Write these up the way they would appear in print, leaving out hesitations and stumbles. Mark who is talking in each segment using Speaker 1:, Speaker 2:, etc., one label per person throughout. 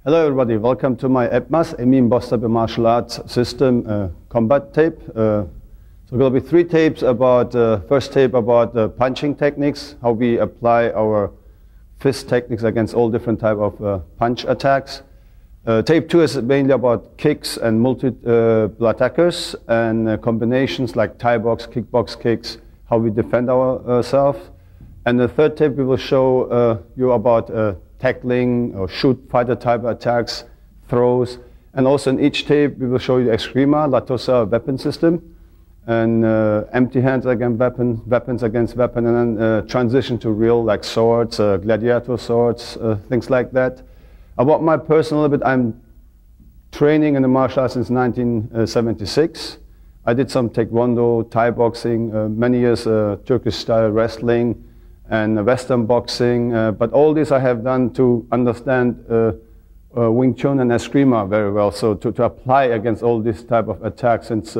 Speaker 1: Hello everybody, welcome to my EBMAS, Emin Bostabi Martial Arts System combat tape. So there will be three tapes about, first tape about punching techniques, how we apply our fist techniques against all different type of punch attacks. Tape 2 is mainly about kicks and multiple attackers and combinations like Thai box, kickbox kicks, how we defend ourselves. And the third tape we will show you about tackling or shoot fighter type attacks, throws. And also in each tape we will show you Eskrima, Latosa weapon system, and empty hands against weapon, weapons against weapon, and then transition to real like swords, gladiator swords, things like that. About my personal bit, I'm training in the martial arts since 1976. I did some taekwondo, Thai boxing, many years Turkish style wrestling, and Western boxing, but all this I have done to understand Wing Chun and Eskrima very well, so to apply against all this type of attacks, since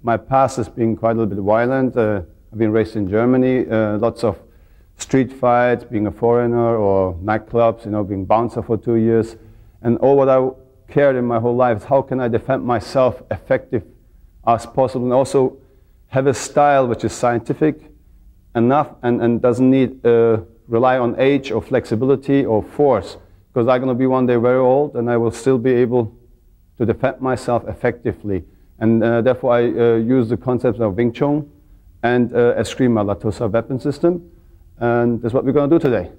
Speaker 1: my past has been quite a little bit violent. I've been raised in Germany, lots of street fights, being a foreigner, or nightclubs, you know, being bouncer for 2 years, and all what I cared in my whole life is how can I defend myself effective as possible, and also have a style which is scientific enough and doesn't need rely on age or flexibility or force, because I'm going to be one day very old and I will still be able to defend myself effectively. And therefore I use the concepts of Wing Chun and Eskrima, Latosa weapon system, and that's what we're going to do today.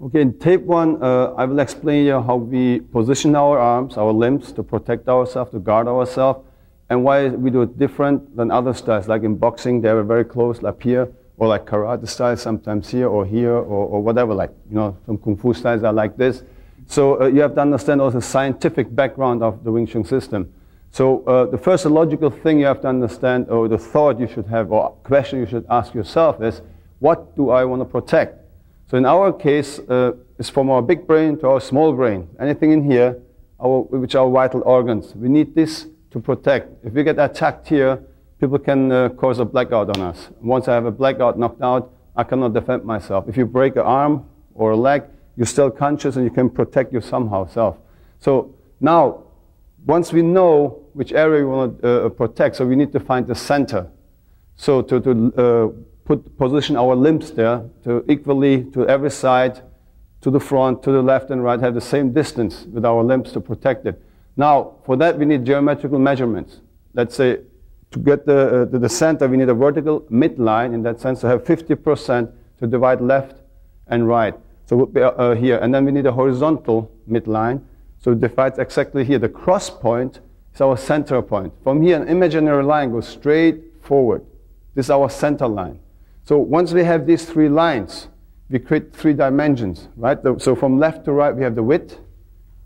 Speaker 1: Okay, in tape 1 I will explain you how we position our arms, our limbs to protect ourselves, to guard ourselves, and why we do it different than other styles. Like in boxing, they are very close, like here, or like karate style, sometimes here, or whatever, like, you know, some kung fu styles are like this. So you have to understand also the scientific background of the Wing Chun system. So the first logical thing you have to understand, or the thought you should have, or question you should ask yourself is, what do I want to protect? So in our case, it's from our big brain to our small brain. Anything in here, which are vital organs. We need this to protect. If we get attacked here, people can cause a blackout on us. Once I have a blackout, knocked out, I cannot defend myself. If you break an arm or a leg, you're still conscious and you can protect you somehow self. So now, once we know which area we want to protect, so we need to find the center. So to position our limbs there to equally to every side, to the front, to the left and right, have the same distance with our limbs to protect it. Now, for that, we need geometrical measurements. Let's say, to get the center, we need a vertical midline, in that sense, to have 50% to divide left and right. So we'll be here. And then we need a horizontal midline, so it divides exactly here. The cross point is our center point. From here, an imaginary line goes straight forward. This is our center line. So once we have these three lines, we create 3 dimensions, right? So from left to right, we have the width.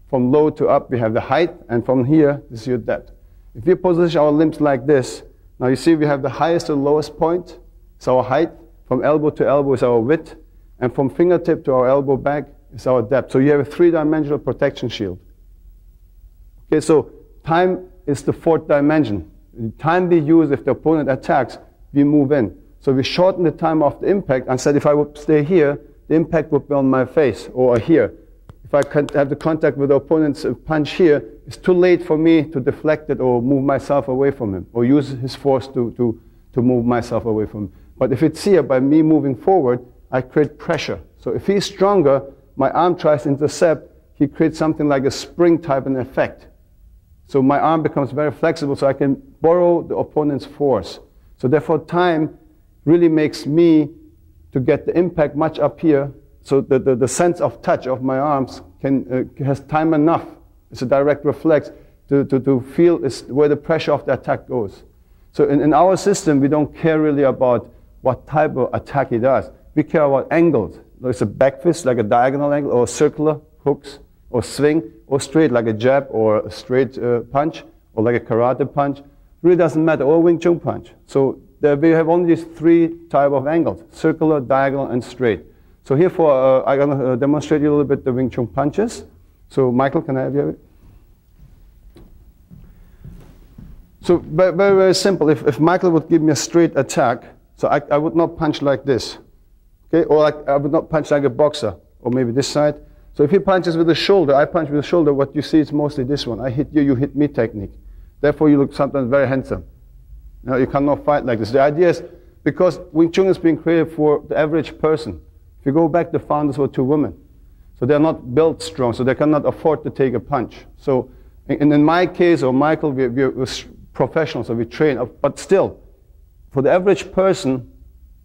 Speaker 1: From low to up, we have the height, and from here, this is your depth. If we position our limbs like this, now you see we have the highest and lowest point, it's our height. From elbow to elbow is our width, and from fingertip to our elbow back is our depth. So you have a 3-dimensional protection shield. Okay, so time is the 4th dimension. The time we use if the opponent attacks, we move in. So we shorten the time of the impact, and said if I would stay here, the impact would be on my face, or here. If I can't have the contact with the opponent's punch here, it's too late for me to deflect it or move myself away from him, or use his force to move myself away from him. But if it's here, by me moving forward, I create pressure. So if he's stronger, my arm tries to intercept, he creates something like a spring type of effect. So my arm becomes very flexible, so I can borrow the opponent's force. So therefore time really makes me to get the impact much up here. So the sense of touch of my arms has time enough. It's a direct reflex to feel where the pressure of the attack goes. So in our system, we don't care really about what type of attack he does. We care about angles. It's a back fist, like a diagonal angle, or circular hooks, or swing, or straight, like a jab, or a straight punch, or like a karate punch. Really doesn't matter, or a Wing Chun punch. So we have only these 3 types of angles: circular, diagonal, and straight. So here I'm going to demonstrate you a little bit the Wing Chun punches. So Michael, can I have you? So very, very simple. If Michael would give me a straight attack, so I would not punch like this. Okay? Or I would not punch like a boxer, or maybe this side. So if he punches with the shoulder, I punch with the shoulder, what you see is mostly this one. I hit you, you hit me technique. Therefore, you look sometimes very handsome. You know, you cannot fight like this. The idea is, because Wing Chun is being created for the average person. If you go back, the founders were 2 women. So they're not built strong, so they cannot afford to take a punch. So in my case, or Michael, we're professionals, so we train. But still, for the average person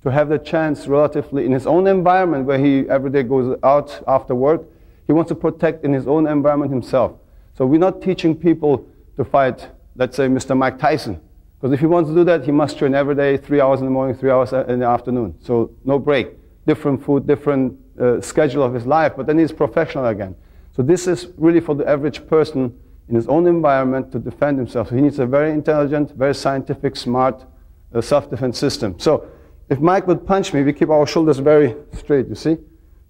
Speaker 1: to have the chance relatively in his own environment where he every day goes out after work, he wants to protect in his own environment himself. So we're not teaching people to fight, let's say, Mr. Mike Tyson. Because if he wants to do that, he must train every day, 3 hours in the morning, 3 hours in the afternoon. So no break. Different food, different schedule of his life, but then he's professional again. So this is really for the average person in his own environment to defend himself. So he needs a very intelligent, very scientific, smart self-defense system. So if Mike would punch me, we keep our shoulders very straight, you see?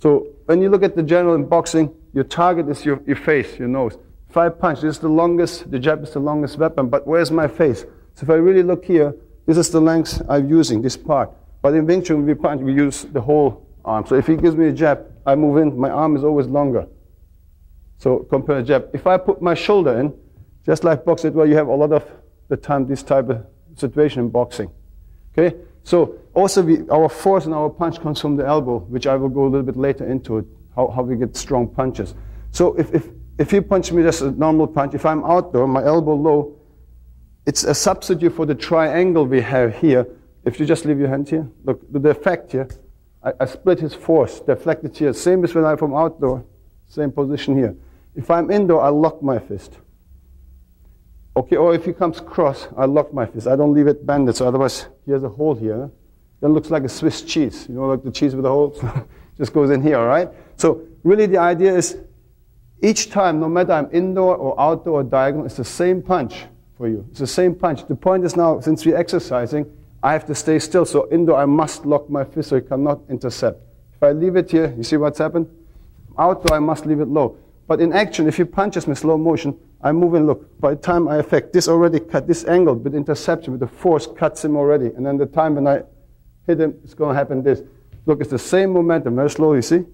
Speaker 1: So when you look at the general in boxing, your target is your face, your nose. If I punch, this is the longest, the jab is the longest weapon, but where's my face? So if I really look here, this is the length I'm using, this part. But in Wing Chun, we punch, we use the whole arm. So if he gives me a jab, I move in, my arm is always longer. So compare a jab. If I put my shoulder in, just like boxing, well, you have a lot of the time this type of situation in boxing. Okay? So also our force and our punch comes from the elbow, which I will go a little bit later into it, how we get strong punches. So if you punch me just a normal punch, if I'm outdoor, my elbow low, it's a substitute for the triangle we have here. If you just leave your hand here, look, the effect here, I split his force, deflect it here. Same as when I'm from outdoor, same position here. If I'm indoor, I lock my fist. Okay, or if he comes cross, I lock my fist. I don't leave it bended, so otherwise he has a hole here. Then it looks like a Swiss cheese. You know, like the cheese with a hole? Just goes in here, all right? So really the idea is, each time, no matter I'm indoor or outdoor or diagonal, it's the same punch for you. It's the same punch. The point is now, since we're exercising, I have to stay still. So indoor, I must lock my fist so it cannot intercept. If I leave it here, you see what's happened? Outdoor, I must leave it low. But in action, if he punches me slow motion, I move and look. By the time I affect this already cut, this angle with interception, with the force cuts him already. And then the time when I hit him, it's going to happen this. Look, it's the same momentum, very slow, you see?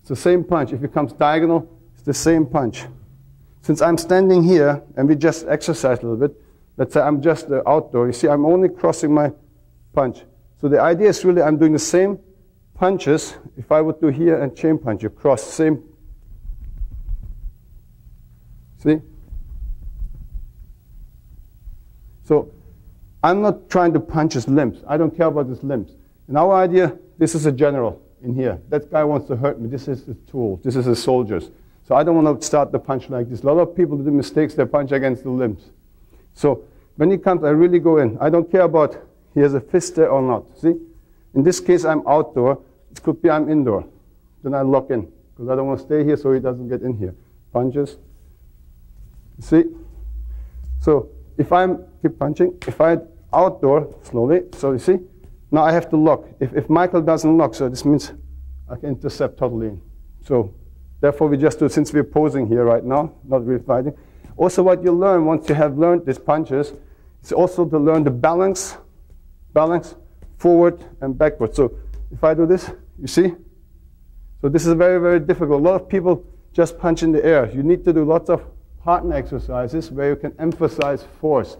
Speaker 1: It's the same punch. If it comes diagonal, it's the same punch. Since I'm standing here, and we just exercise a little bit, let's say I'm just outdoor, you see, I'm only crossing my punch. So the idea is really I'm doing the same punches. If I would do here and chain punch, you cross, same. See? So I'm not trying to punch his limbs. I don't care about his limbs. In our idea, this is a general in here. That guy wants to hurt me. This is his tool. This is his soldiers. So I don't want to start the punch like this. A lot of people do mistakes. They punch against the limbs. So when he comes, I really go in. I don't care about he has a fist there or not. See? In this case, I'm outdoor. It could be I'm indoor. Then I lock in because I don't want to stay here so he doesn't get in here. Punches. See? So if I'm keep punching, if I outdoor slowly, so you see? Now I have to lock. If Michael doesn't lock, so this means I can intercept totally in. So therefore we just do, since we're posing here right now, not really fighting. Also what you learn once you have learned these punches, is also to learn the balance, forward and backward. So if I do this, you see? So this is very, very difficult. A lot of people just punch in the air. You need to do lots of partner exercises where you can emphasize force.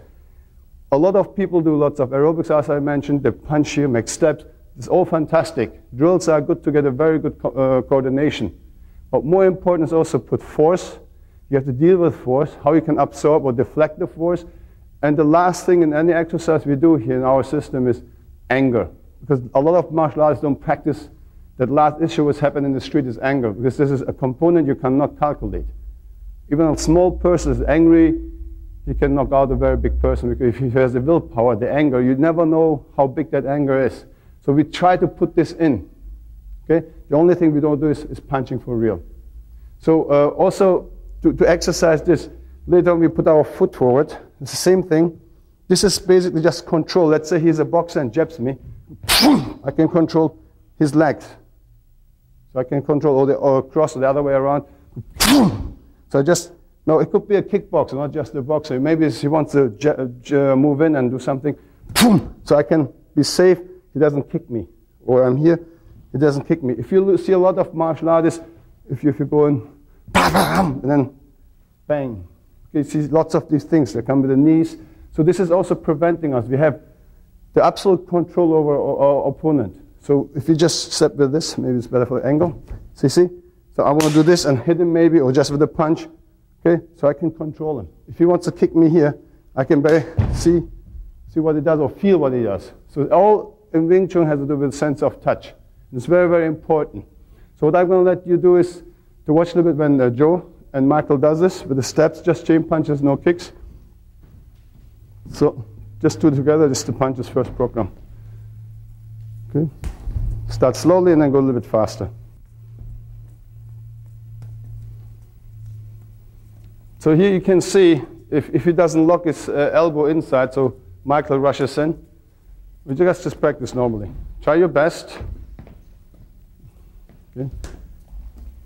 Speaker 1: A lot of people do lots of aerobics, as I mentioned. They punch here, make steps. It's all fantastic. Drills are good to get a very good coordination. But more important is also put force. You have to deal with force, how you can absorb or deflect the force. And the last thing in any exercise we do here in our system is anger. Because a lot of martial artists don't practice that last issue what's happening in the street is anger. Because this is a component you cannot calculate. Even a small person is angry, he can knock out a very big person, because if he has the willpower, the anger, you never know how big that anger is. So we try to put this in. Okay? The only thing we don't do is punching for real. So also to exercise this, later on we put our foot forward. It's the same thing. This is basically just control. Let's say he's a boxer and jabs me. I can control his legs. So I can control or cross the other way around. So just, no, it could be a kickboxer, not just a boxer. Maybe he wants to move in and do something. So I can be safe, he doesn't kick me. Or I'm here, he doesn't kick me. If you see a lot of martial artists, if you're going, and then bang. Okay, you see lots of these things that come with the knees. So this is also preventing us. We have the absolute control over our opponent. So if you just step with this, maybe it's better for the angle. See? So I want to do this and hit him maybe, or just with a punch. Okay, so I can control him. If he wants to kick me here, I can see what he does or feel what he does. So all in Wing Chun has to do with sense of touch. It's very, very important. So what I'm going to let you do is to watch a little bit when Joe and Michael does this with the steps, just chain punches, no kicks. So just do it together, just the punches first program. Okay. Start slowly and then go a little bit faster. So here you can see if he doesn't lock his elbow inside, so Michael rushes in. We just practice normally. Try your best. Okay.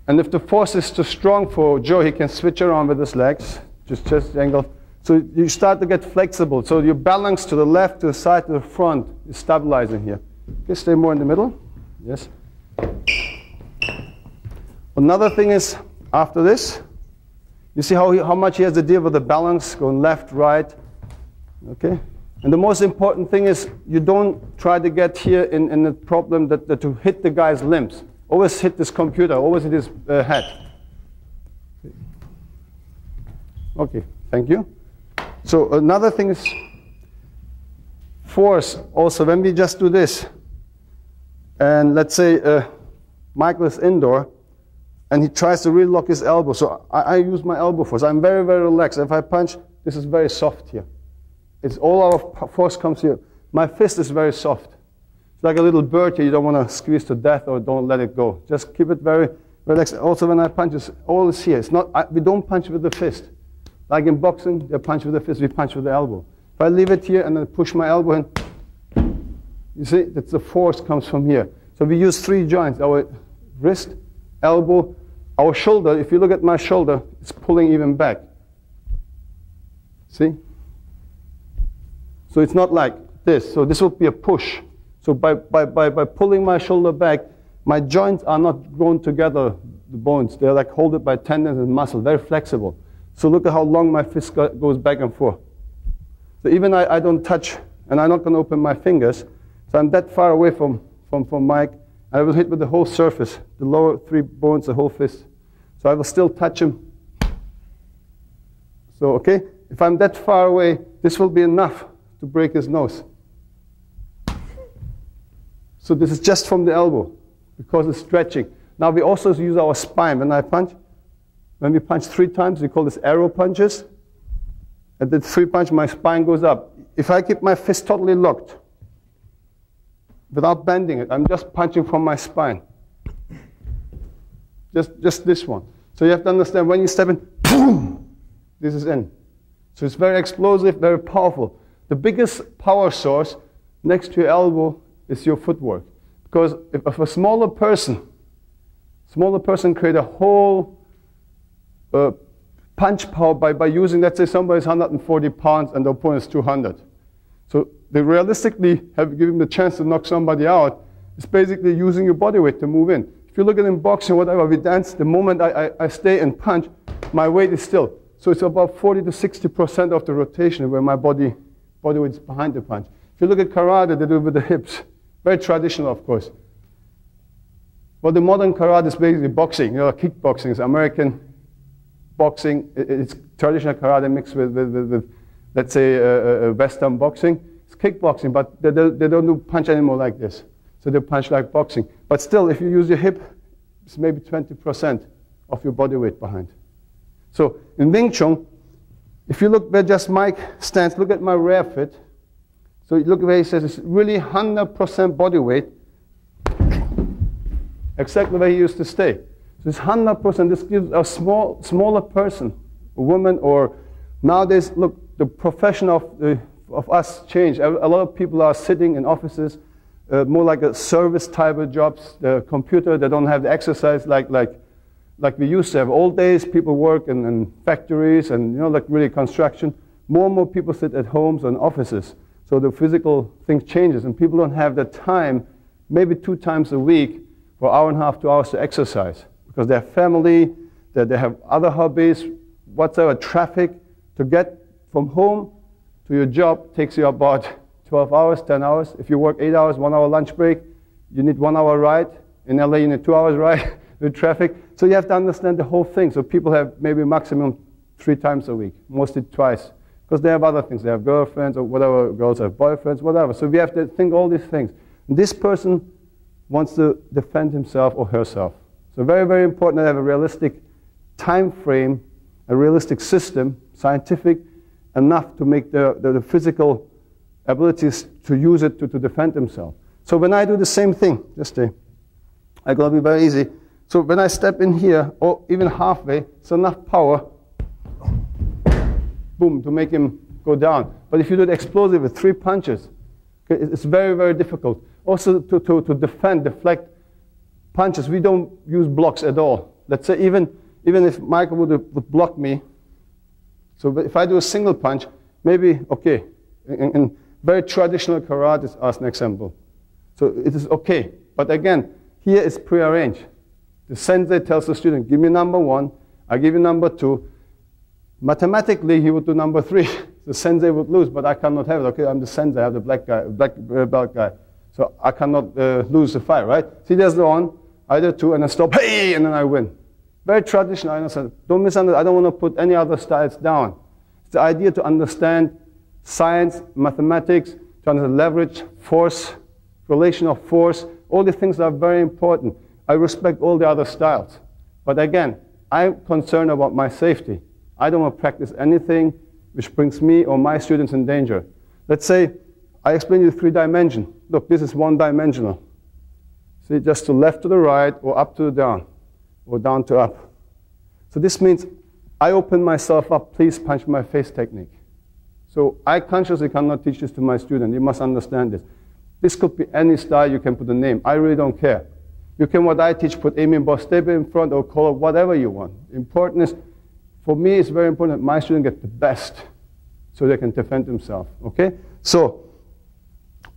Speaker 1: And if the force is too strong for Joe, he can switch around with his legs. Just angle. So you start to get flexible. So your balance to the left, to the side, to the front is stabilizing here. Okay, stay more in the middle. Yes. Another thing is, after this, you see how much he has to deal with the balance, going left, right. Okay? And the most important thing is you don't try to get here in the problem that to hit the guy's limbs. Always hit this computer, always hit his head. Okay, thank you. So another thing is force. Also, when we just do this, and let's say Michael is indoor, and he tries to really lock his elbow. So I use my elbow force. I'm very, very relaxed. If I punch, this is very soft here. It's all our force comes here. My fist is very soft. It's like a little bird here. You don't want to squeeze to death or don't let it go. Just keep it very relaxed. Also, when I punch, it's all is here. It's not. We don't punch with the fist. Like in boxing, they punch with the fist. We punch with the elbow. If I leave it here and then push my elbow in, you see, that's the force comes from here. So we use 3 joints: our wrist, elbow, our shoulder. If you look at my shoulder, it's pulling even back. See? So it's not like this. So this will be a push. So by pulling my shoulder back, my joints are not grown together, the bones. They're like holded by tendons and muscle, very flexible. So look at how long my fist goes back and forth. So even I don't touch, and I'm not going to open my fingers. So I'm that far away from Mike. I will hit with the whole surface, the lower 3 bones, the whole fist. So I will still touch him. So, okay, if I'm that far away, this will be enough to break his nose. So this is just from the elbow, because it's stretching. Now we also use our spine. When we punch 3 times, we call this arrow punches. At the 3 punch, my spine goes up. If I keep my fist totally locked, without bending it, I'm just punching from my spine. Just this one. So you have to understand, when you step in, boom, this is in. So it's very explosive, very powerful. The biggest power source next to your elbow is your footwork. Because if a smaller person create a whole punch power by using, let's say somebody's 140 pounds and the opponent is 200. So they realistically have given him the chance to knock somebody out. It's basically using your body weight to move in. If you look at in boxing, whatever, we dance, the moment I stay and punch, my weight is still. So it's about 40 to 60% of the rotation where my body weight is behind the punch. If you look at karate, they do it with the hips. Very traditional, of course. But the modern karate is basically boxing. You know, kickboxing is American boxing. It's traditional karate mixed with let's say, Western boxing. It's kickboxing, but they don't do punch anymore like this. So they punch like boxing. But still, if you use your hip, it's maybe 20% of your body weight behind. So in Wing Chun, if you look where just Mike stands, look at my rear fit. So look where he says it's really 100% body weight, exactly where he used to stay. So it's 100%. This gives a smaller person, a woman, or nowadays, look, the profession of us changed. A lot of people are sitting in offices, more like a service type of jobs. The computer, they don't have the exercise like we used to have. Old days, people work in factories and, you know, like really construction. More and more people sit at homes and offices. So the physical thing changes, and people don't have the time, maybe 2 times a week, for 1.5 to 2 hours to exercise. because they have family, that they have other hobbies, whatsoever. Traffic to get from home to your job takes you about 12 hours, 10 hours. If you work 8 hours, 1 hour lunch break, you need 1 hour ride. In LA, you need 2 hours ride with traffic. So you have to understand the whole thing. So people have maybe maximum 3 times a week, mostly twice, because they have other things. They have girlfriends or whatever, girls have boyfriends, whatever. So we have to think all these things. And this person wants to defend himself or herself. So very, very important to have a realistic time frame, a realistic system, scientific, enough to make the physical abilities to use it to defend himself. So when I do the same thing, I'm going to be very easy. So when I step in here, or even halfway, it's enough power, boom, to make him go down. But if you do it explosive with 3 punches, okay, it's very, very difficult. Also to deflect punches, we don't use blocks at all. Let's say even if Michael would block me, so if I do a single punch, maybe, okay, in very traditional karate, as an example. So it is okay. But again, here is prearranged. The sensei tells the student, give me number 1, I give you number 2. Mathematically, he would do number 3. The sensei would lose, but I cannot have it. Okay, I'm the sensei, I have the black belt guy. So I cannot lose the fight, right? See, there's the 1, I do 2, and I stop, hey, and then I win. Very traditional, I understand. Don't misunderstand, I don't want to put any other styles down. It's the idea to understand science, mathematics, to understand leverage, force, relation of force. All these things are very important. I respect all the other styles. But again, I'm concerned about my safety. I don't want to practice anything which brings me or my students in danger. Let's say I explain you 3 dimension. Look, this is 1-dimensional. See, just to left to the right, or up to the down, or down to up. So this means I open myself up, please punch my face technique. So I consciously cannot teach this to my student. You must understand this. This could be any style, you can put a name. I really don't care. You can, what I teach, put Amy Bostebe in front or call it whatever you want. Important is, for me, it's very important that my student get the best so they can defend themselves, okay? So,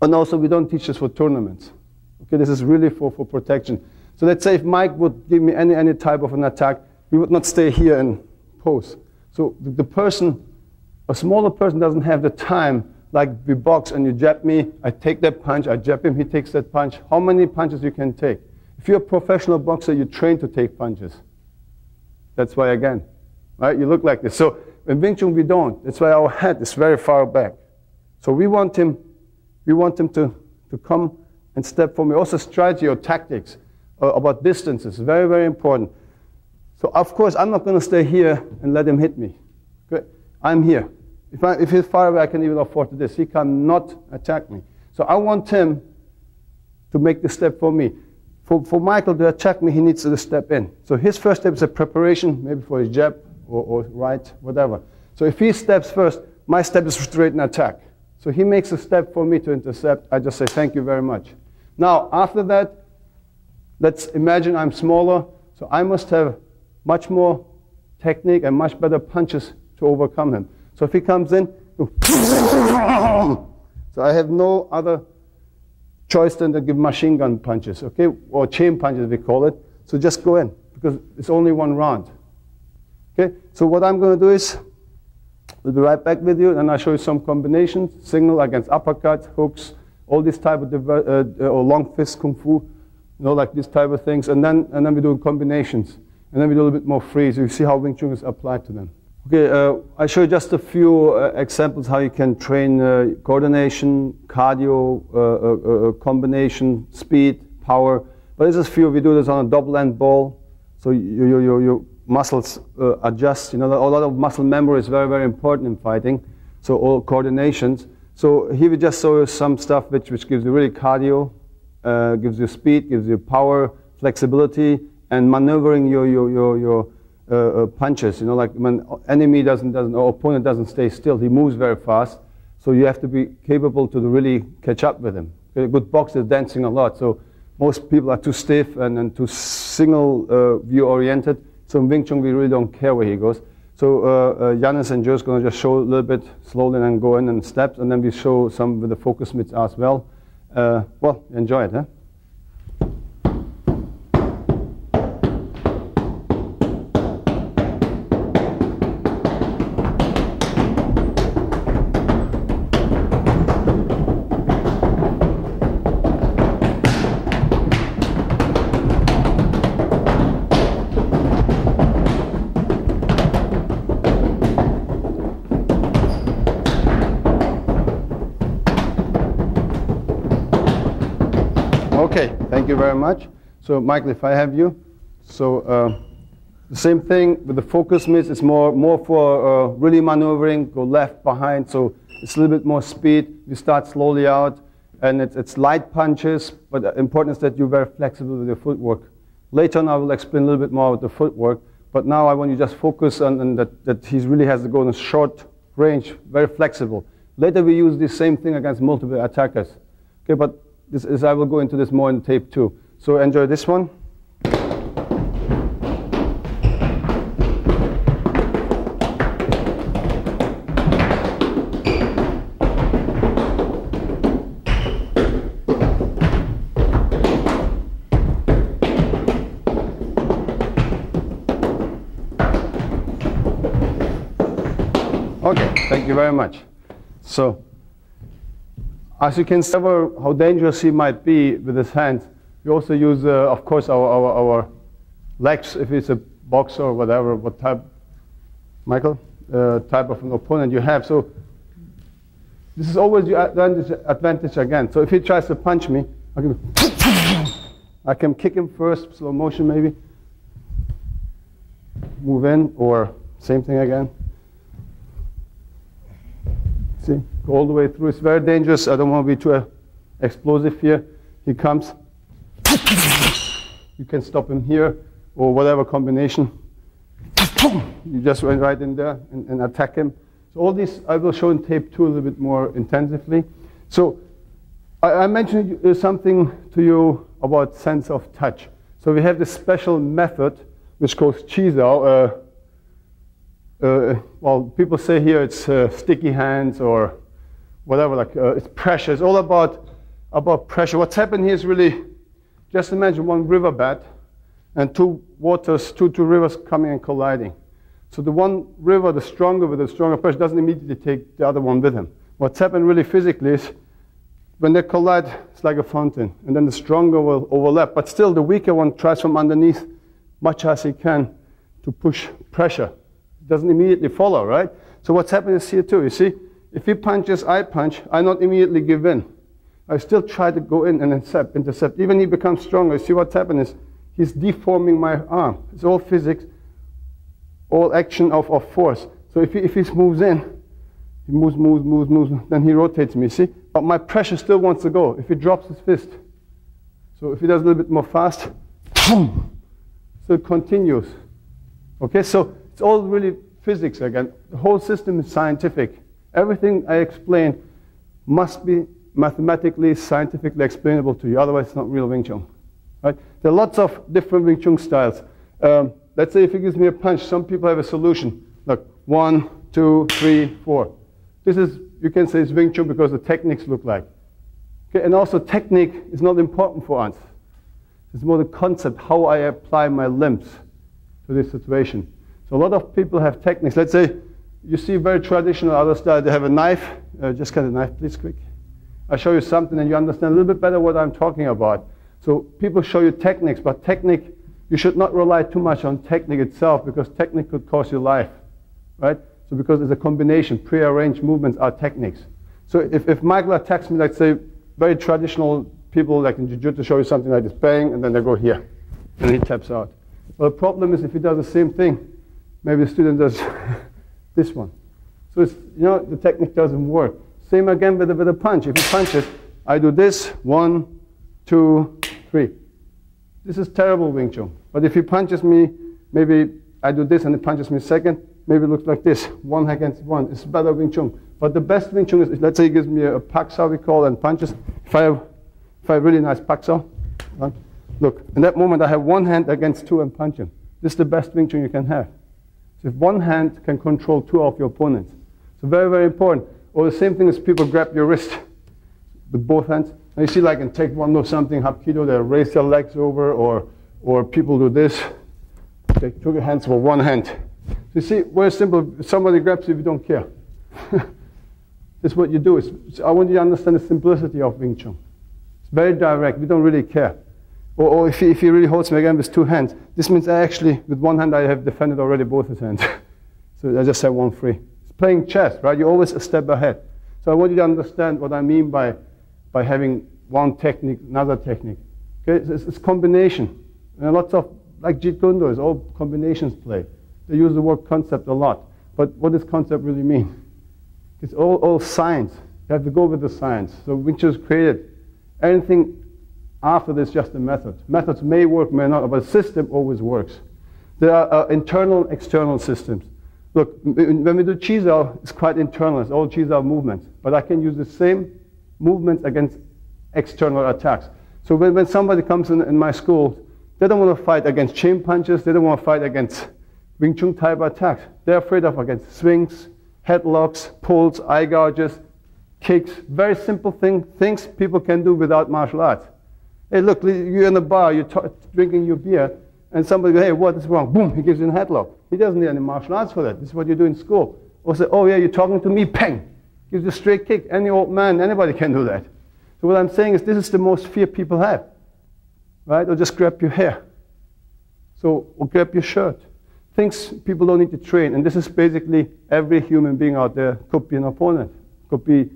Speaker 1: and also we don't teach this for tournaments. Okay, this is really for protection. So let's say if Mike would give me any type of an attack, we would not stay here and pose. So the person, a smaller person doesn't have the time, like we box and you jab me, I take that punch, I jab him, he takes that punch. How many punches you can take? If you're a professional boxer, you train to take punches. That's why, again, right, you look like this. So in Wing Chun, we don't. That's why our head is very far back. So we want him to come and step for me. Also strategy or tactics about distances, very, very important. So of course, I'm not going to stay here and let him hit me. Okay? I'm here. If he's far away, I can even afford to this. He cannot attack me. So I want him to make the step for me. For Michael to attack me, he needs to step in. So his first step is a preparation, maybe for his jab or right, whatever. So if he steps first, my step is straight and attack. So he makes a step for me to intercept. I just say, thank you very much. Now, after that, let's imagine I'm smaller. So I must have much more technique and much better punches to overcome him. So if he comes in, so I have no other choice than to give machine gun punches, okay? Or chain punches, we call it. So just go in, because it's only 1 round. Okay? So what I'm going to do is, we'll be right back with you, and I'll show you some combinations, signal against uppercuts, hooks, all this type of, or long fist kung fu, you know, like this type of things, and then we do combinations. And then we do a little bit more free, so you see how Wing Chun is applied to them. Okay, I show you just a few examples how you can train coordination, cardio, combination, speed, power. But this is few. We do this on a double-end ball, so your muscles adjust. You know, a lot of muscle memory is very, very important in fighting. So all coordinations. So here we just show you some stuff which gives you really cardio, gives you speed, gives you power, flexibility, and maneuvering your punches. You know, like when enemy or opponent doesn't stay still, he moves very fast. So you have to be capable to really catch up with him. A good boxer is dancing a lot, so most people are too stiff and too single view oriented. So in Wing Chun, we really don't care where he goes. So Yanis and Joe is going to just show a little bit slowly and go in and steps, and then we show some with the focus mitts as well. Well, enjoy it, huh? very much. So Michael, if I have you. So the same thing with the focus miss. It's more for really maneuvering, go left, behind. So it's a little bit more speed. You start slowly out. And it's light punches, but the important is that you're very flexible with your footwork. Later on, I will explain a little bit more with the footwork. But now I want you to just focus on that he really has to go in a short range, very flexible. Later we use the same thing against multiple attackers. Okay, but I will go into this more in tape 2. So enjoy this one. Okay, thank you very much. So, as you can see how dangerous he might be with his hands, we also use, of course, our legs, if it's a boxer or whatever, what type, Michael, type of an opponent you have. So, this is always your advantage again. So, if he tries to punch me, I can kick him first, slow motion maybe, move in, or same thing again. See, go all the way through. It's very dangerous. I don't want to be too explosive here. He comes. You can stop him here, or whatever combination. You just went right in there and attack him. So all these I will show in tape 2 a little bit more intensively. So I mentioned something to you about sense of touch. So we have this special method which calls Chizao. Well, people say here it's sticky hands or whatever, like it's pressure. It's all about pressure. What's happened here is really, just imagine one riverbed and two rivers coming and colliding. So the one river, the stronger with the stronger pressure, doesn't immediately take the other one with him. What's happened really physically is when they collide, it's like a fountain, and then the stronger will overlap. But still, the weaker one tries from underneath, much as he can, to push pressure. Doesn't immediately follow, right? So what's happening is here too. You see, if he punches, I punch, I not immediately give in. I still try to go in and intercept. Even he becomes stronger. You see what's happening is he's deforming my arm. It's all physics, all action of force. So if he moves in, he moves, then he rotates me, see? But my pressure still wants to go if he drops his fist. So if he does a little bit more fast, boom, so it continues. Okay, so it's all really physics again. The whole system is scientific. Everything I explain must be mathematically, scientifically explainable to you. Otherwise, it's not real Wing Chun. Right? There are lots of different Wing Chun styles. Let's say if he gives me a punch, some people have a solution. Look, 1, 2, 3, 4. This is, you can say it's Wing Chun because the techniques look like. Okay, and also technique is not important for us. It's more the concept, how I apply my limbs to this situation. So a lot of people have techniques. Let's say you see very traditional other style. They have a knife. Just cut a knife, please, quick. I'll show you something and you understand a little bit better what I'm talking about. So people show you techniques, but technique, you should not rely too much on technique itself because technique could cost you life, right? So because it's a combination, pre-arranged movements are techniques. So if Michael attacks me, like say, very traditional people like in Jiu-Jitsu show you something like this, bang, and then they go here, and he taps out. Well, the problem is if he does the same thing, maybe the student does this one. So it's, you know, the technique doesn't work. Same again with a punch. If he punches, I do this, 1, 2, 3. This is terrible Wing Chun. But if he punches me, maybe I do this and he punches me second, maybe it looks like this, 1 against 1. It's better Wing Chun. But the best Wing Chun is, let's say he gives me a paksao, we call, and punches. If I have really nice paksao, right? Look, in that moment I have one hand against 2 and punch him. This is the best Wing Chun you can have. So if one hand can control 2 of your opponents. So very, very important. Or the same thing as people grab your wrist with both hands. And you see like in Taekwondo or something, Hapkido, they raise their legs over, or people do this. They took your hands for one hand. So you see, very simple. If somebody grabs you, you don't care. This is what you do. I want you to understand the simplicity of Wing Chun. It's very direct. We don't really care. Or if he really holds me again with 2 hands, this means I actually, with one hand, I have defended already both his hands. So I just have one free. It's playing chess, right? You're always a step ahead. So I want you to understand what I mean by having one technique, another technique. Okay, it's combination. And lots of, like Jeet Kune Do, is all combinations play. They use the word concept a lot. But what does concept really mean? It's all science. You have to go with the science. So Wing Chun is created. Anything after this is just a method. Methods may work, may not, but a system always works. There are internal, external systems. Look, when we do Chi Sao, it's quite internal. It's all Chi Sao movements. But I can use the same movements against external attacks. So when somebody comes in my school, they don't want to fight against chain punches. They don't want to fight against Wing Chun type attacks. They're afraid of against swings, headlocks, pulls, eye gouges, kicks. Very simple things people can do without martial arts. Hey, look, you're in a bar, you're drinking your beer, and somebody goes, hey, what is wrong? Boom, he gives you a headlock. He doesn't need any martial arts for that. This is what you do in school. Or say, oh yeah, you're talking to me, pang. Gives you a straight kick. Any old man, anybody can do that. So what I'm saying is this is the most fear people have. Right? Or just grab your hair. So, or grab your shirt. Things people don't need to train. And this is basically every human being out there could be an opponent. Could be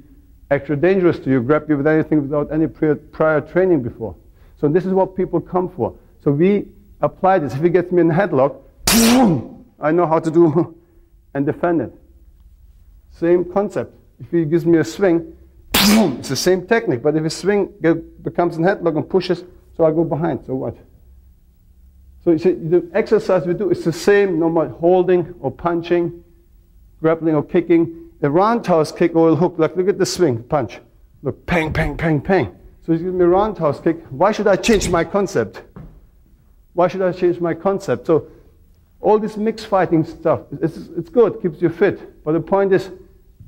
Speaker 1: extra dangerous to you, grab you with anything without any prior training before. So this is what people come for. So we apply this. If he gets me in a headlock, boom, I know how to do and defend it. Same concept. If he gives me a swing, boom, it's the same technique. But if a swing becomes a headlock and pushes, so I go behind. So what? So you see, the exercise we do is the same, no matter holding or punching, grappling or kicking. A roundhouse kick or a hook, like look at the swing, punch. Look, pang, pang, pang, pang. So he's giving me a roundhouse kick. Why should I change my concept? Why should I change my concept? So all this mixed fighting stuff, it's good, keeps you fit. But the point is,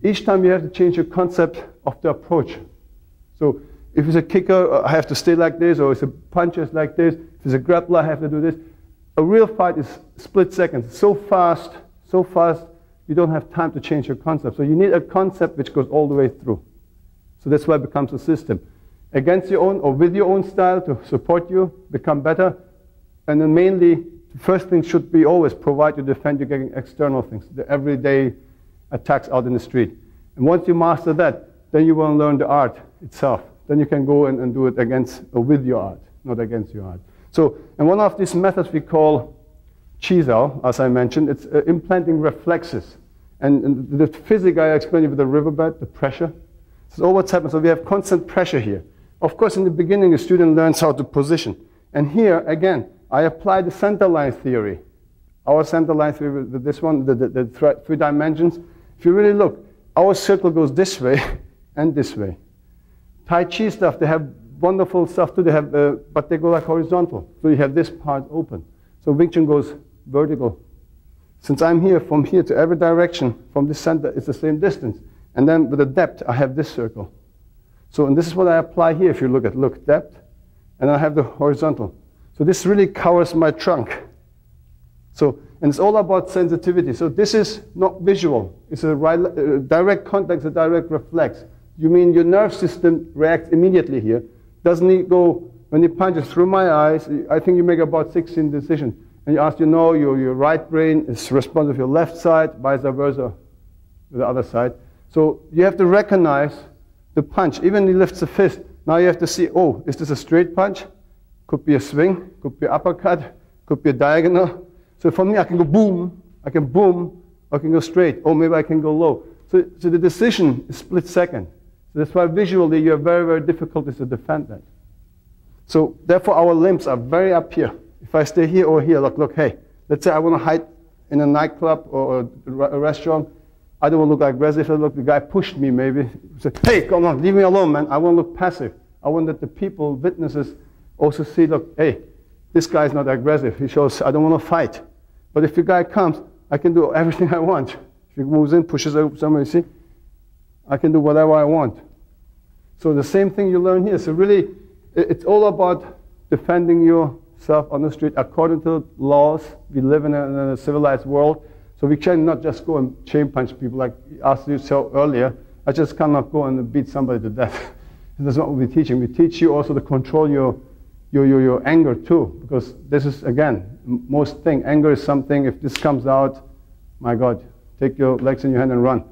Speaker 1: each time you have to change your concept of the approach. So if it's a kicker, I have to stay like this, or if it's a puncher, it's like this. If it's a grappler, I have to do this. A real fight is split seconds. So fast, you don't have time to change your concept. So you need a concept which goes all the way through. So that's why it becomes a system. Against your own or with your own style to support you, become better. And then mainly, the first thing should be always provide you defend you getting external things, the everyday attacks out in the street. And once you master that, then you will learn the art itself. Then you can go and do it against or with your art, not against your art. So, and one of these methods we call Chi Sao, as I mentioned, it's implanting reflexes. And the physics I explained you with the riverbed, the pressure. So what's happened, so we have constant pressure here. Of course, in the beginning, a student learns how to position. And here, again, I apply the center line theory. Our center line theory with this one, the 3 dimensions. If you really look, our circle goes this way and this way. Tai Chi stuff, they have wonderful stuff too, but they go like horizontal. So you have this part open. So Wing Chun goes vertical. Since I'm here, from here to every direction, from this center, it's the same distance. And then with the depth, I have this circle. So, and this is what I apply here, if you look at, depth, and I have the horizontal. So this really covers my trunk. So, and it's all about sensitivity. So this is not visual. It's a direct contact, a direct reflex. You mean your nerve system reacts immediately here. Doesn't it go, when it punches through my eyes, I think you make about 16 decisions. And you ask, your right brain is responsive to your left side, vice versa with the other side. So you have to recognize the punch. Even he lifts a fist. Now you have to see, oh, is this a straight punch? Could be a swing, could be an uppercut, could be a diagonal. So for me, I can go boom, I can go straight, or maybe I can go low. So the decision is split second. So that's why visually you have very, very difficulties to defend that. So therefore our limbs are very up here. If I stay here or here, look, hey, let's say I want to hide in a nightclub or a restaurant. I don't want to look aggressive. Look, the guy pushed me maybe. Say, hey, come on, leave me alone, man. I want to look passive. I want that the people, witnesses, also see, look, hey, this guy's not aggressive. He shows, I don't want to fight. But if the guy comes, I can do everything I want. If he moves in, pushes over somebody, see, I can do whatever I want. So the same thing you learn here. So really, it's all about defending yourself on the street according to laws. We live in a civilized world. So we cannot just go and chain punch people like as you saw earlier. I just cannot go and beat somebody to death. That's not what we're teaching. We teach you also to control your anger too, because this is, again, most thing. Anger is something, if this comes out, my God, take your legs in your hand and run.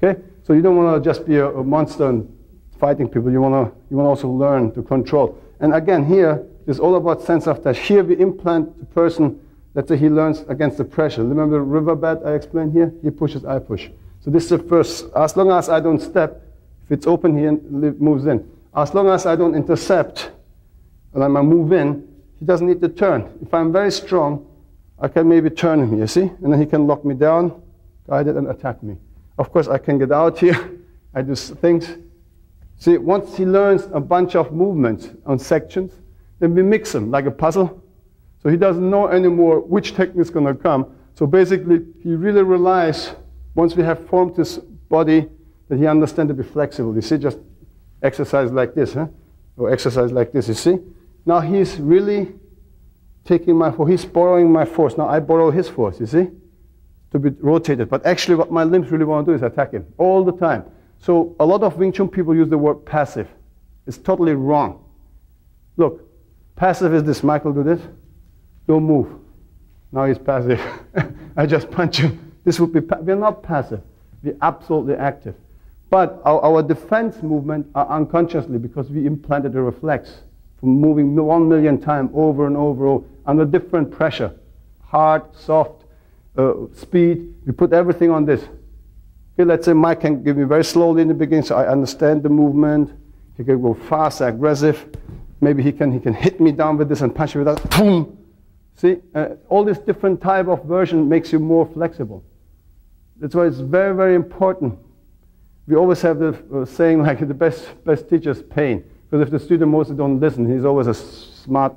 Speaker 1: Okay? So you don't want to just be a monster and fighting people. You want to also learn to control. And again, here, It's all about sense of touch. Here we implant the person, let's say he learns against the pressure. Remember the riverbed I explained here? He pushes, I push. So this is the first, as long as I don't step, if it's open here, it moves in. As long as I don't intercept, and I move in, he doesn't need to turn. If I'm very strong, I can maybe turn him, you see? And then he can lock me down, guide it, and attack me. Of course, I can get out here. I do things. See, once he learns a bunch of movements on sections, then we mix them like a puzzle. So he doesn't know anymore which technique is going to come. So basically, he really relies, once we have formed his body, that he understands to be flexible. You see, just exercise like this, huh? Or exercise like this, you see? Now he's really taking my force, he's borrowing my force. Now I borrow his force, you see? To be rotated. But actually what my limbs really want to do is attack him all the time. So a lot of Wing Chun people use the word passive. It's totally wrong. Look, passive is this. Michael, do this. Don't move. Now he's passive. I just punch him. This would be, we're not passive. We're absolutely active. But our defense movement are unconsciously because we implanted a reflex from moving 1 million times over and over under different pressure. Hard, soft, speed. We put everything on this. Okay, let's say Mike can give me very slowly in the beginning so I understand the movement. He can go fast, aggressive. Maybe he can hit me down with this and punch me with that. Boom! See, all this different type of version makes you more flexible. That's why it's very, very important. We always have the saying like the best teacher is pain. Because if the student mostly don't listen, he's always a smart,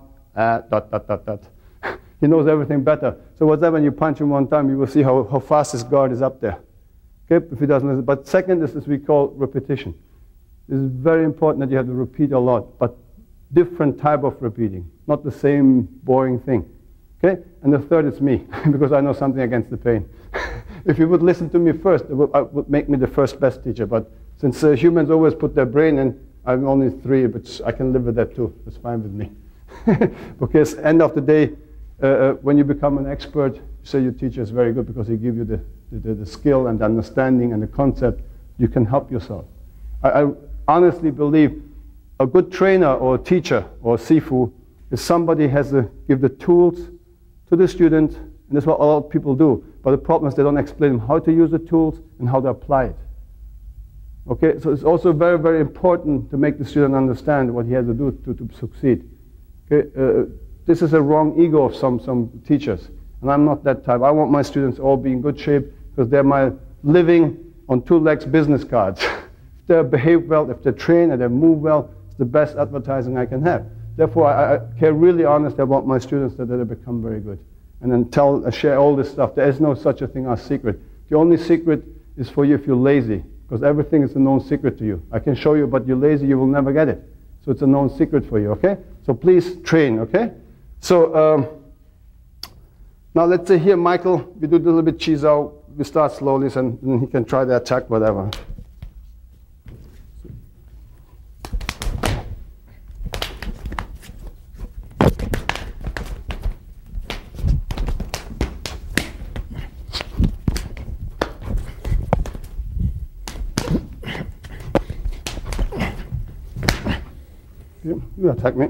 Speaker 1: He knows everything better. So what's that when you punch him one time, you will see how fast his guard is up there. Okay, if he doesn't listen. But second is this we call repetition. It's very important that you have to repeat a lot, but different type of repeating, not the same boring thing. Okay? And the third is me, because I know something against the pain. If you would listen to me first, it would make me the first best teacher. But since humans always put their brain in, I'm only 3, but I can live with that too. It's fine with me. Because end of the day, when you become an expert, you say your teacher is very good because he gives you the skill and the understanding and the concept. You can help yourself. I honestly believe a good trainer or a teacher or a sifu is somebody has to give the tools to the student, and that's what a lot of people do. But the problem is they don't explain them how to use the tools and how to apply it. Okay, so it's also very, very important to make the student understand what he has to do to succeed. Okay, this is a wrong ego of some teachers, and I'm not that type. I want my students all be in good shape because they're my living on 2 legs business cards. If they behave well, if they train and they move well, it's the best advertising I can have. Therefore, I care really honestly about my students that they become very good. And then share all this stuff. There is no such a thing as secret. The only secret is for you if you're lazy, because everything is a known secret to you. I can show you, but you're lazy, you will never get it. So it's a known secret for you, okay? So please train, okay? So now let's say here, Michael, we do a little bit cheese out. We start slowly, and then he can try the attack, whatever. You attack me.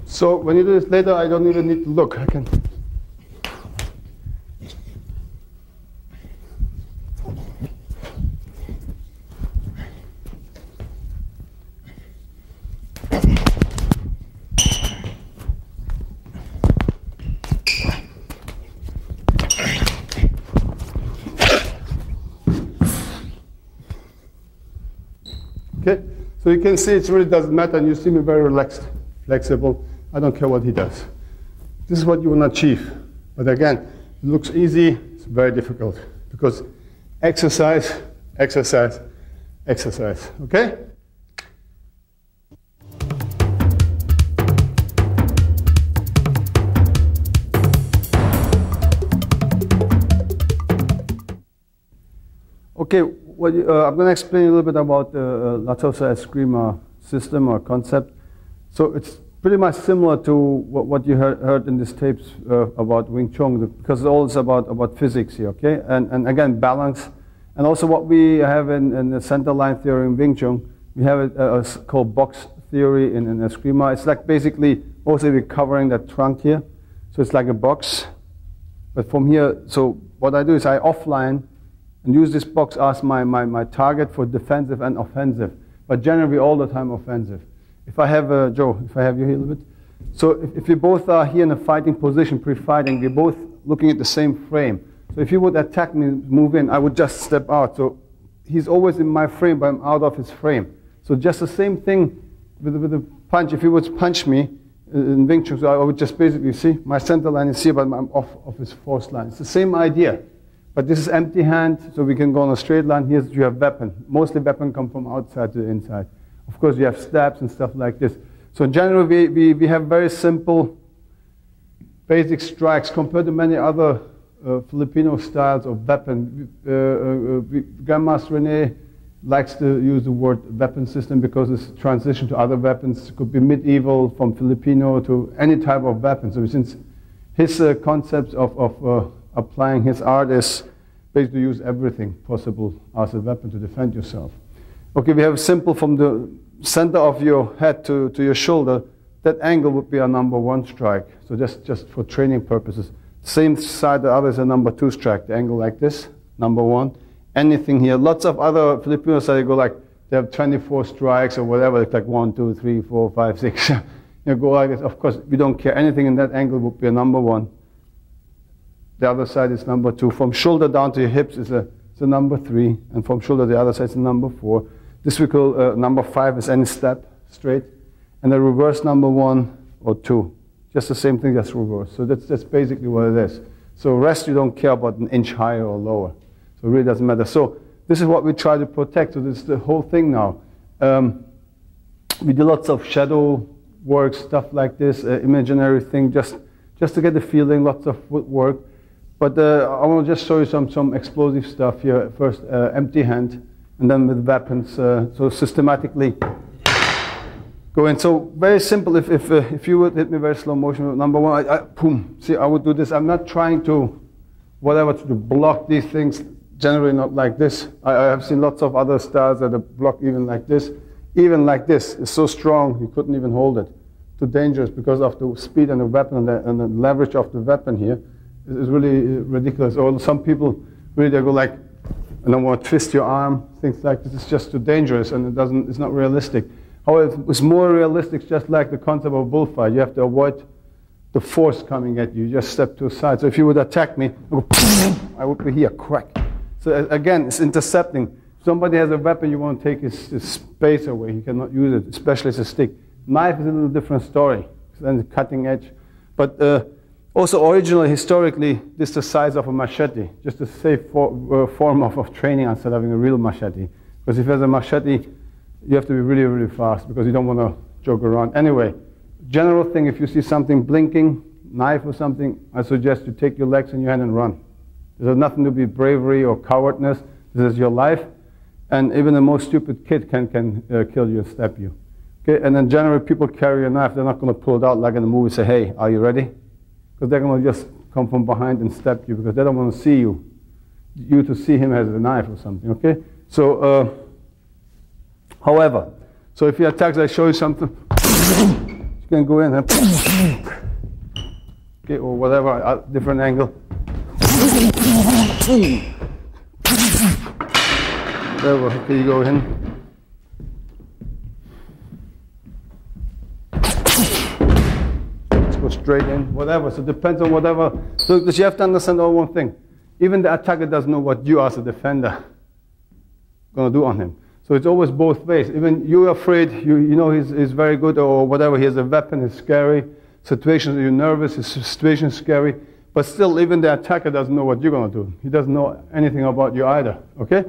Speaker 1: So when you do this later, I don't even need to look. I can. Okay, so you can see it really doesn't matter, and you see me very relaxed, flexible. I don't care what he does.
Speaker 2: This is what you want to achieve. But again, it looks easy, it's very difficult. Because exercise, exercise, exercise. Okay?
Speaker 1: Okay, I'm going to explain a little bit about the Latosa Eskrima system or concept. So it's pretty much similar to what you heard in these tapes about Wing Chun, because it's all about physics here, okay? And again, balance. And also what we have in the center line theory in Wing Chun, we have it called box theory in Eskrima. It's like basically also we're covering that trunk here. So it's like a box. But from here, so what I do is I offline and use this box as my target for defensive and offensive, but generally all the time offensive. If I have, Joe, if I have you here a little bit. So if you both are here in a fighting position, pre-fighting, we're both looking at the same frame. So if you would attack me, move in, I would just step out. So he's always in my frame, but I'm out of his frame. So just the same thing with the punch. If he would punch me in Wing Chun, so I would just basically see my center line is here, but I'm off of his force line. It's the same idea. But this is empty hand, so we can go on a straight line. Here you have weapon. Mostly weapon come from outside to the inside. Of course, you have stabs and stuff like this. So in general, we have very simple, basic strikes compared to many other Filipino styles of weapon. Grandmaster Rene likes to use the word weapon system because it's transition to other weapons. It could be medieval, from Filipino to any type of weapon. So since his concepts of applying his art is basically use everything possible as a weapon to defend yourself. Okay, we have simple from the center of your head to your shoulder. That angle would be a #1 strike. So just for training purposes. Same side, the other is a #2 strike. The angle like this, #1. Anything here. Lots of other Filipinos they go like they have 24 strikes or whatever. It's like 1, 2, 3, 4, 5, 6. You go like this. Of course, we don't care. Anything in that angle would be a #1. The other side is #2. From shoulder down to your hips is a #3, and from shoulder to the other side is a #4. This we call #5 is any step straight, and the reverse #1 or 2, just the same thing, just reverse. So that's basically what it is. So rest you don't care about an inch higher or lower. So it really doesn't matter. So this is what we try to protect. So this is the whole thing now. We do lots of shadow work, stuff like this, imaginary thing, just to get the feeling. Lots of footwork. But I want to just show you some explosive stuff here. First, empty hand, and then with weapons. So systematically go in. So very simple. If you would hit me very slow motion, #1, boom. See, I would do this. I'm not trying to, to block these things. Generally not like this. I have seen lots of other styles that are blocked even like this. Even like this. It's so strong, you couldn't even hold it. Too dangerous because of the speed and the weapon and the leverage of the weapon here. It's really ridiculous. Or some people really they go like, and I want to twist your arm, things like this. It's just too dangerous, and it's not realistic. However, it's more realistic, just like the concept of a bullfight. You have to avoid the force coming at you. You just step to the side. So if you would attack me, I would be here, crack. So again, it's intercepting. If somebody has a weapon, you want to take his space away. He cannot use it, especially as a stick. Knife is a little different story. Then cutting edge, but. Also, originally, historically, this is the size of a machete, just a safe form of training instead of having a real machete. Because if there's a machete, you have to be really, really fast because you don't want to joke around. Anyway, general thing, if you see something blinking, knife or something, I suggest you take your legs in your hand and run. There's nothing to be bravery or cowardness. This is your life. And even the most stupid kid can kill you and stab you. Okay? And then generally, people carry a knife. They're not going to pull it out like in the movie, say, hey, are you ready? Because they're going to just come from behind and stab you because they don't want to see you to see him as a knife or something, okay? So, however, so if he attacks, I show you something, you can go in and, okay, or whatever, different angle. Whatever, okay, you go in. Go straight in, whatever. So it depends on whatever. So you have to understand all one thing. Even the attacker doesn't know what you as a defender going to do on him. So it's always both ways. Even you're afraid, you know he's very good or whatever. He has a weapon, he's scary.
Speaker 2: situations you're nervous, the situation is scary, but still even the attacker doesn't know what you're going to do. He doesn't know anything about you either, okay?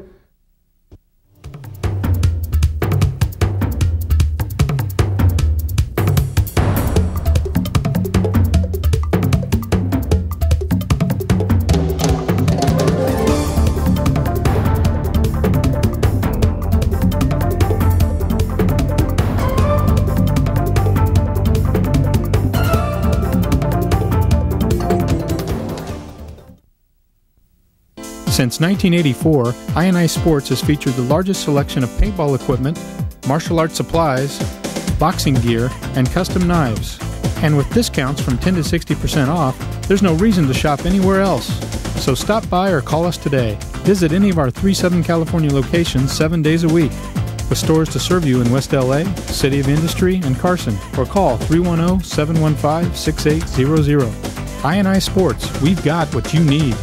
Speaker 3: Since 1984, I&I Sports has featured the largest selection of paintball equipment, martial arts supplies, boxing gear, and custom knives. And with discounts from 10 to 60% off, there's no reason to shop anywhere else. So stop by or call us today. Visit any of our 3 Southern California locations 7 days a week, with stores to serve you in West LA, City of Industry, and Carson, or call 310-715-6800. I&I Sports, we've got what you need.